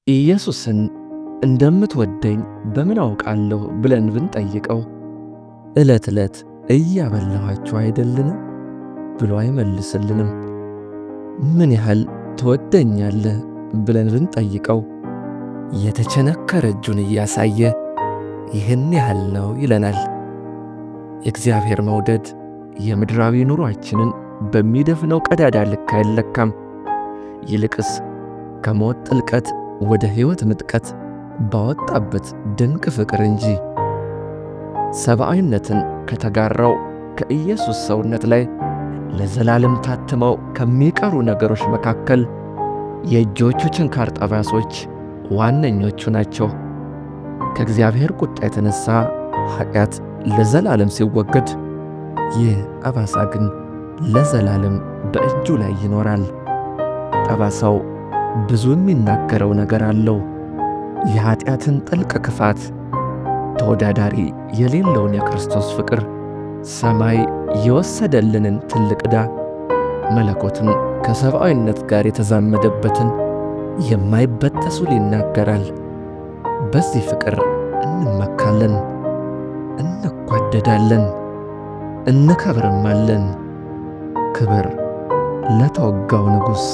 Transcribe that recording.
ኢየሱስን እንደምትወደኝ በምን አውቃለሁ ብለን ብንጠይቀው ዕለት ዕለት እያበላኋችሁ አይደልን ብሎ አይመልስልንም። ምን ያህል ትወደኛለህ ብለን ብንጠይቀው የተቸነከረ እጁን እያሳየ ይህን ያህል ነው ይለናል። የእግዚአብሔር መውደድ የምድራዊ ኑሯችንን በሚደፍነው ቀዳዳ ልክ አይለካም። ይልቅስ ከሞት ጥልቀት ወደ ሕይወት ምጥቀት ባወጣበት ድንቅ ፍቅር እንጂ። ሰብአዊነትን ከተጋራው ከኢየሱስ ሰውነት ላይ ለዘላለም ታትመው ከሚቀሩ ነገሮች መካከል የእጆቹ ችንካር ጠባሶች ዋነኞቹ ናቸው። ከእግዚአብሔር ቁጣ የተነሣ ኃጢአት ለዘላለም ሲወገድ፣ ይህ ጠባሳ ግን ለዘላለም በእጁ ላይ ይኖራል። ጠባሳው ብዙ የሚናገረው ነገር አለው። የኃጢአትን ጥልቅ ክፋት፣ ተወዳዳሪ የሌለውን የክርስቶስ ፍቅር፣ ሰማይ የወሰደልንን ትልቅ ዕዳ፣ መለኮትን ከሰብአዊነት ጋር የተዛመደበትን የማይበጠስ ውል ይናገራል። በዚህ ፍቅር እንመካለን፣ እንጓደዳለን፣ እንከብርማለን። ክብር ለተወጋው ንጉሥ።